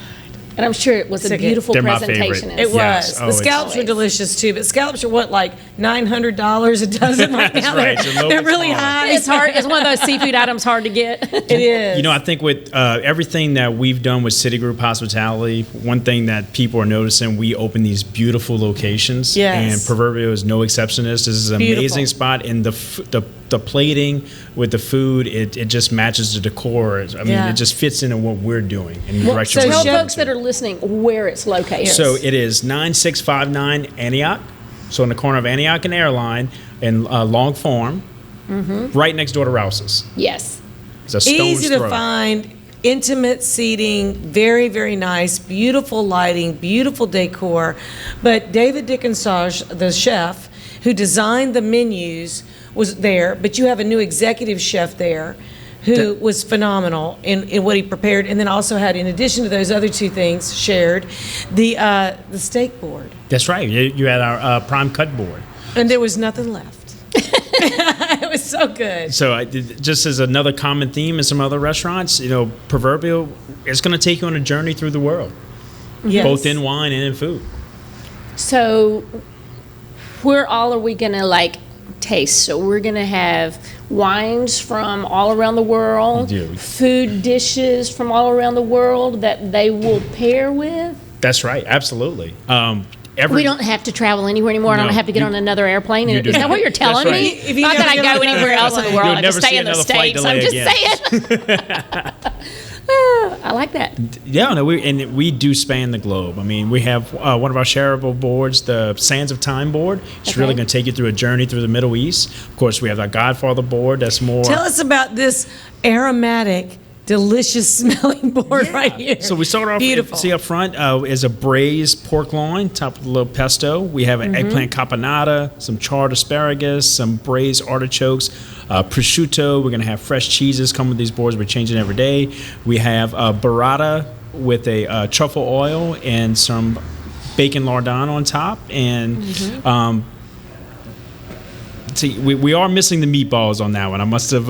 And I'm sure it was a beautiful presentation. It was. The scallops were delicious too, but scallops are what, like $900 a dozen right now? Right. They're really high. It's hard. It's one of those seafood items hard to get. It is. You know, I think with everything that we've done with Citigroup Hospitality, one thing that people are noticing, we open these beautiful locations. Yes. And Proverbial is no exception to this. This is an amazing spot, and the plating with the food, it just matches the decor. I mean, it just fits into what we're doing and the direction so we're tell going folks that are listening where it's located. So it is 9659 Antioch, so in the corner of Antioch and Airline in Long Farm, right next door to Rouse's. Yes. It's a stone's Easy to throw. find, intimate seating, very, very nice, beautiful lighting, beautiful decor. But David Dickensage, the chef who designed the menus, was there, but you have a new executive chef there who was phenomenal in what he prepared, and then also had, in addition to those other two things shared, the steak board. That's right. You had our prime cut board. And there was nothing left. It was so good. So just as another common theme in some other restaurants, you know, Proverbial is going to take you on a journey through the world, both in wine and in food. So where all are we going to taste? So we're going to have wines from all around the world, food dishes from all around the world that they will pair with. That's right, absolutely. We don't have to travel anywhere anymore. I don't have to get on another airplane. Is that what you're telling me? If you Not that I never go get on anywhere else in the world. I just stay in the States. I'm just saying. I like that. Yeah, no, we do span the globe. I mean, we have one of our shareable boards, the Sands of Time board. It's really going to take you through a journey through the Middle East. Of course, we have our Godfather board. That's more. Tell us about this aromatic, delicious smelling board right here. So we start off, beautiful. See up front is a braised pork loin, topped with a little pesto. We have an eggplant caponata, some charred asparagus, some braised artichokes, prosciutto. We're going to have fresh cheeses come with these boards. We're changing every day. We have burrata with a truffle oil and some bacon lardon on top. And see, we are missing the meatballs on that one. I must have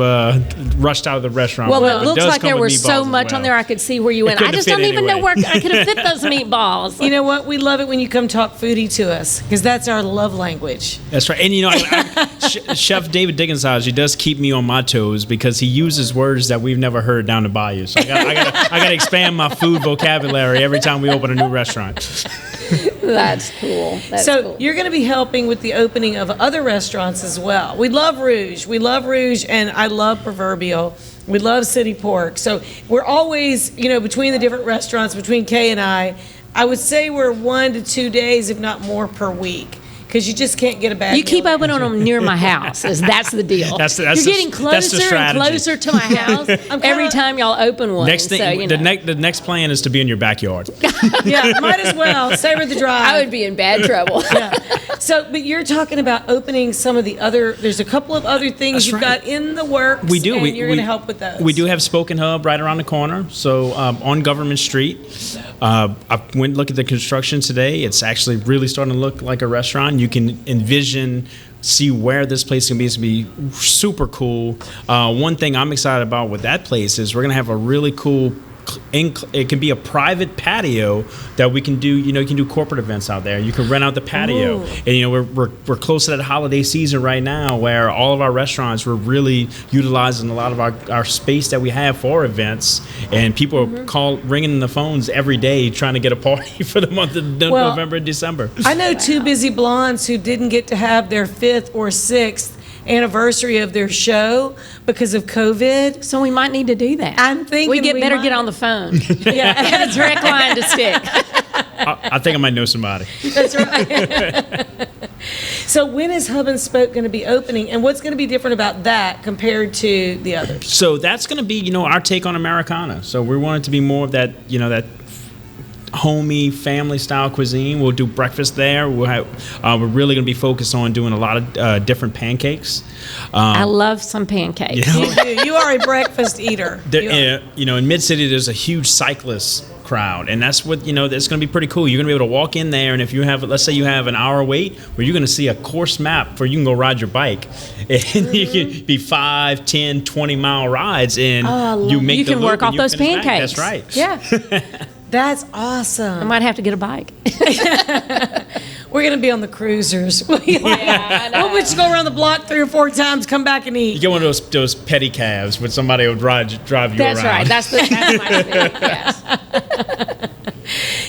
rushed out of the restaurant. Well, it looks like there was so much on there I could see where you went. I just don't even know where I could have fit those meatballs. You know what? We love it when you come talk foodie to us because that's our love language. That's right. And you know, Chef David Dickensage, he does keep me on my toes because he uses words that we've never heard down the bayou. So I got to expand my food vocabulary every time we open a new restaurant. That's cool. So you're going to be helping with the opening of other restaurants as well. We love Rouj, and I love Proverbial. We love City Pork. So we're always, between the different restaurants, between Kay and I would say we're 1 to 2 days, if not more, per week. because you just can't get a bad You keep meal. opening them near my house. That's the deal. That's You're getting that's the closer and strategy. closer to my house every time y'all open one. Next thing, so, you know. the next plan is to be in your backyard. Yeah, might as well savor the drive. I would be in bad trouble. So, but you're talking about opening some of the other. There's a couple of other things That's you've right. got in the works. We do. And you're going to help with those. We do have Spoken Hub right around the corner. So on Government Street, I went and looked at the construction today. It's actually really starting to look like a restaurant. You can envision, see where this place can be. It's going to be super cool. One thing I'm excited about with that place is we're going to have a really cool. It can be a private patio that we can do. You know, you can do corporate events out there. You can rent out the patio, Ooh. and you know we're close to that holiday season right now, where all of our restaurants we're really utilizing a lot of our space that we have for events, and people are ringing the phones every day trying to get a party for the month of November and December. I know two busy blondes who didn't get to have their 5th or 6th anniversary of their show because of COVID. So we might need to do that. I'm thinking we better might. get on the phone. Yeah, Have a direct line to stick. I think I might know somebody. That's right. So when is Hub and Spoke going to be opening, and what's going to be different about that compared to the others? So that's going to be, you know, our take on Americana. So we want it to be more of that, you know, that homey family style cuisine. We'll do breakfast there. We'll have, we're really going to be focused on doing a lot of different pancakes. I love some pancakes. You know, You do. You are a breakfast eater. you know, in Mid-City, there's a huge cyclist crowd, and that's what, you know, that's going to be pretty cool. You're going to be able to walk in there, and if you have, let's say you have an hour wait, where you're going to see a course map where you can go ride your bike, and you can be 5, 10, 20-mile rides, and you make you the can loop work and off you those finish back. pancakes. That's right. Yeah. That's awesome. I might have to get a bike. We're going to be on the cruisers. We'll put you go around the block 3 or 4 times, come back and eat. You get one of those pedicabs where somebody will drive you That's around. right. That's my spirit. Yes.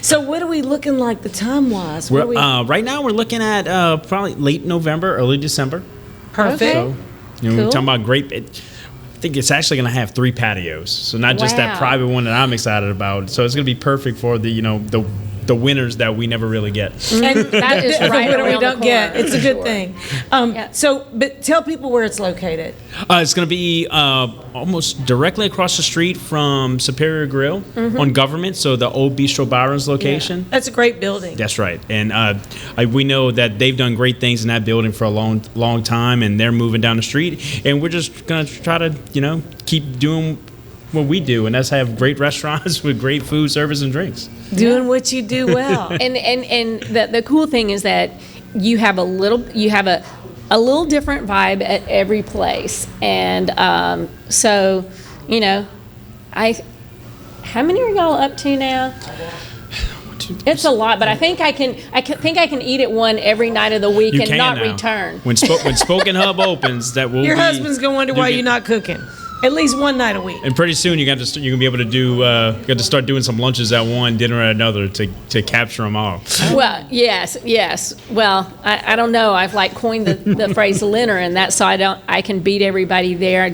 So what are we looking like the time-wise? What are we- Right now, we're looking at probably late November, early December. Perfect. So, you know, we're Cool. talking about great. I think it's actually going to have 3 patios, so not just that Wow. private one that I'm excited about. So it's going to be perfect for the, you know, the winners that we never really get. And That is the right winner we around the don't get. corner. It's a good thing. So, but tell people where it's located. It's going to be almost directly across the street from Superior Grill on Government, so the old Bistro Byron's location. That's a great building. That's right, and we know that they've done great things in that building for a long time, and they're moving down the street, and we're just gonna try to, you know, keep doing what we do, and that's have great restaurants with great food, service, and drinks. Doing what you do well. And the cool thing is that you have a little different vibe at every place, and so, you know, how many are y'all up to now? It's a lot, but I think I can eat at one every night of the week You and can not now. return. When Spoken Hub opens, that will Your be, husband's gonna wonder why you're not cooking. At least one night a week. And pretty soon you're gonna be able to do got to start doing some lunches at one, dinner at another to capture them all. Well, yes. Well, I don't know. I've like coined the phrase "linner," and that's so I can beat everybody there.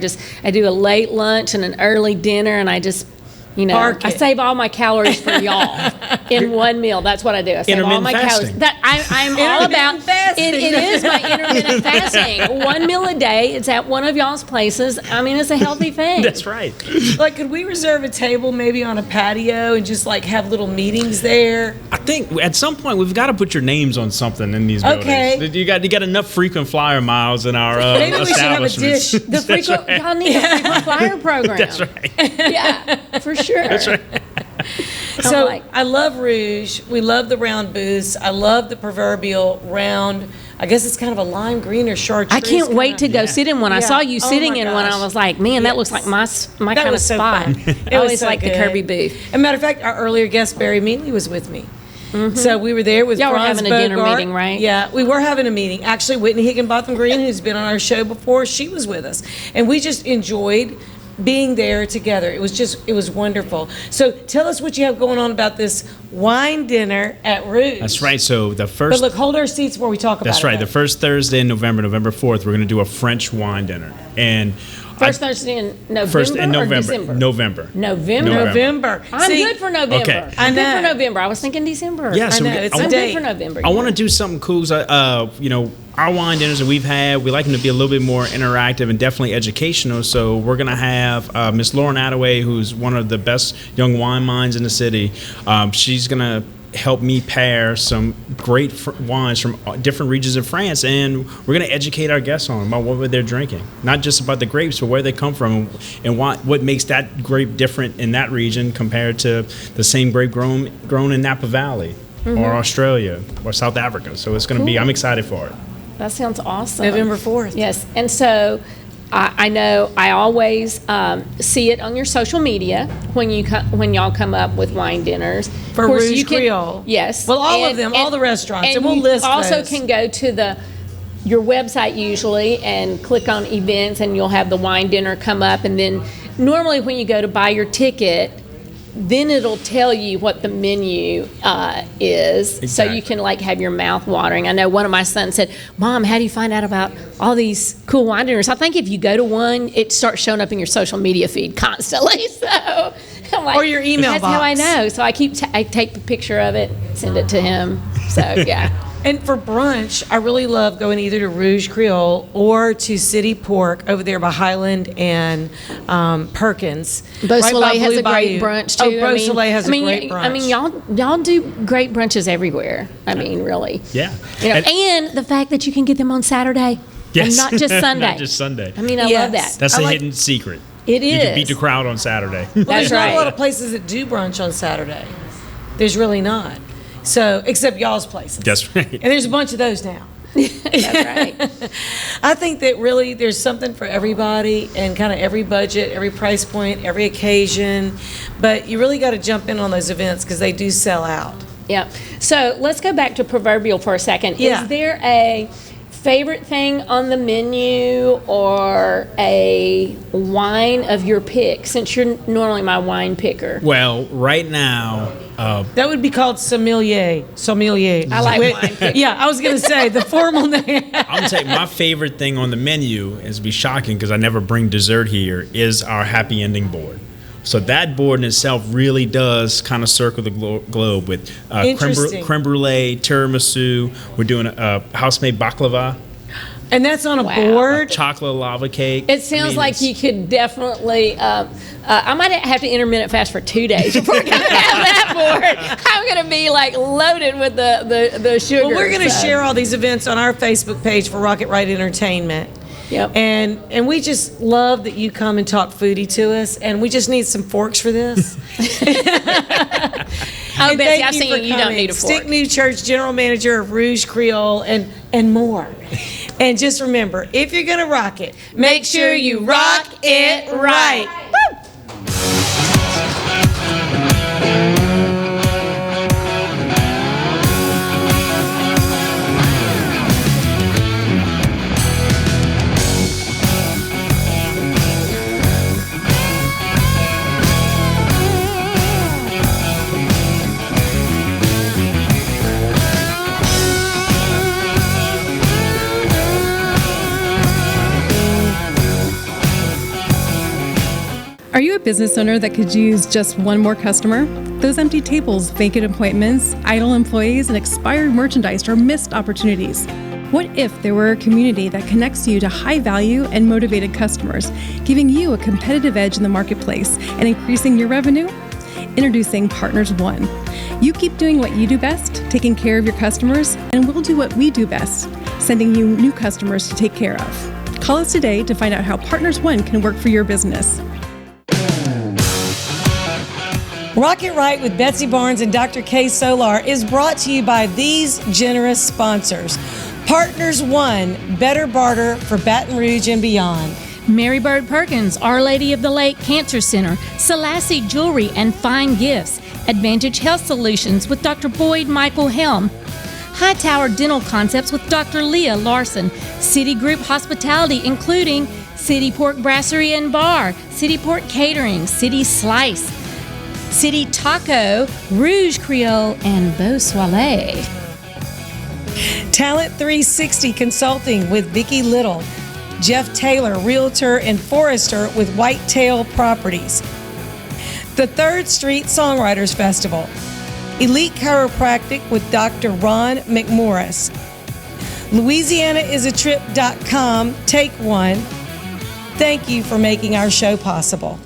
I do a late lunch and an early dinner, and I just, you know, Park I it. save all my calories for y'all in one meal. That's what I do. I save all my calories. Intermittent That I'm all about. fasting. It is my intermittent fasting. 1 meal a day. It's at one of y'all's places. I mean, it's a healthy thing. That's right. Like, could we reserve a table maybe on a patio and just like have little meetings there? I think at some point we've got to put your names on something in these Okay. buildings. You got enough frequent flyer miles in our Maybe we should have a establishments. dish. The frequent, y'all need a frequent flyer program. That's right. Yeah, for sure. That's right. So I love Rouj. We love the round booths. I love the proverbial round. I guess it's kind of a lime green or chartreuse. I can't wait to go sit in one. I Yeah. saw you Oh sitting my in one. I gosh. was like, man, that looks like my That kind of was so spot. fun. It I was always so like the good. Kirby booth. As a matter of fact, our earlier guest Barry Mealy was with me. So we were there with Y'all were Franz having a dinner Bogart. meeting, right? Yeah, we were having a meeting. Actually, Whitney Higginbotham Green, who's been on our show before, she was with us, and we just enjoyed being there together. It was wonderful. So tell us what you have going on about this wine dinner at Rouj. That's right. So the But first. look, hold our seats while we talk about it. That's right. The first Thursday in November 4th, we're going to do a French wine dinner, and First Thursday in November. First in November. Or December? November. November. I'm See, good for November. Okay. I'm good for November. I was thinking December. Yeah, so I know, it's a I'm date. good for November. I want to do something cool. Our wine dinners that we've had, we like them to be a little bit more interactive and definitely educational. So we're going to have Miss Lauren Attaway, who's one of the best young wine minds in the city. She's going to help me pair some great wines from different regions of France, and we're going to educate our guests on about what they're drinking. Not just about the grapes, but where they come from and what makes that grape different in that region compared to the same grape grown in Napa Valley or Australia or South Africa. So it's going to be, I'm excited for it. That sounds awesome. November 4th. Yes. And so I know I always see it on your social media when y'all come up with wine dinners. For of course, Rouj you can, Creole. Yes. Well, all of them, all the restaurants, and we'll you list also those. can go to your website usually and click on events, and you'll have the wine dinner come up. And then normally when you go to buy your ticket, then it'll tell you what the menu is, so you can have your mouth watering. I know one of my sons said, "Mom, how do you find out about all these cool wine dinners?" I think if you go to one, it starts showing up in your social media feed constantly. So I'm like, or your email that's box. how I know. So I take the picture of it, send it to him. So yeah. And for brunch, I really love going either to Rouj Creole or to City Pork over there by Highland and Perkins. Beausoleil has Blue a great Bayou. brunch too. Oh, Beausoleil has a great brunch. I mean, y'all do great brunches everywhere. I mean, really. Yeah. And the fact that you can get them on Saturday, Yes. and not just Sunday. Not just Sunday. I mean, I love that. That's a hidden secret. It You can is. beat the crowd on Saturday. Well, there's not a lot of places that do brunch on Saturday. There's really not. So, except y'all's places. That's right. And there's a bunch of those now. That's right. I think that really there's something for everybody and kind of every budget, every price point, every occasion. But you really got to jump in on those events because they do sell out. Yeah. So let's go back to proverbial for a second. Yeah. Is there a favorite thing on the menu or a wine of your pick, since you're normally my wine picker? Well, right now, that would be called sommelier. I like wine picker. Yeah, I was going to say the formal name. I'm gonna tell you, my favorite thing on the menu, is be shocking because I never bring dessert here, is our happy ending board. So that board in itself really does kind of circle the globe with creme brulee, tiramisu. We're doing a house-made baklava. And that's on a board? Chocolate lava cake. It sounds like you could definitely. I might have to intermittent fast for 2 days before I can have that board. I'm going to be loaded with the sugar. Well, we're going to share all these events on our Facebook page for Rocket Ride Entertainment. Yep. And we just love that you come and talk foodie to us, and we just need some forks for this. Oh, And Betsy, thank I've you seen for you. You don't coming. need a fork. Stick Newchurch, General Manager of Rouj Creole, and more. And just remember, if you're going to rock it, make sure you rock it right. Woo! Are you a business owner that could use just one more customer? Those empty tables, vacant appointments, idle employees, and expired merchandise are missed opportunities. What if there were a community that connects you to high-value and motivated customers, giving you a competitive edge in the marketplace and increasing your revenue? Introducing Partners One. You keep doing what you do best, taking care of your customers, and we'll do what we do best, sending you new customers to take care of. Call us today to find out how Partners One can work for your business. Rock It Right with Betsy Barnes and Dr. K. Solar is brought to you by these generous sponsors. Partners One, better barter for Baton Rouge and beyond. Mary Bird Perkins, Our Lady of the Lake Cancer Center, Selassie Jewelry and Fine Gifts, Advantage Health Solutions with Dr. Boyd Michael Helm, Hightower Dental Concepts with Dr. Leah Larson, City Group Hospitality including City Pork Brasserie and Bar, City Pork Catering, City Slice, City Taco, Rouj Creole, and Beausoleil. Talent 360 Consulting with Vicki Little. Jeff Taylor, Realtor and Forester with Whitetail Properties. The 3rd Street Songwriters Festival. Elite Chiropractic with Dr. Ron Mcmorris. LouisianaIsATrip.com. Take one. Thank you for making our show possible.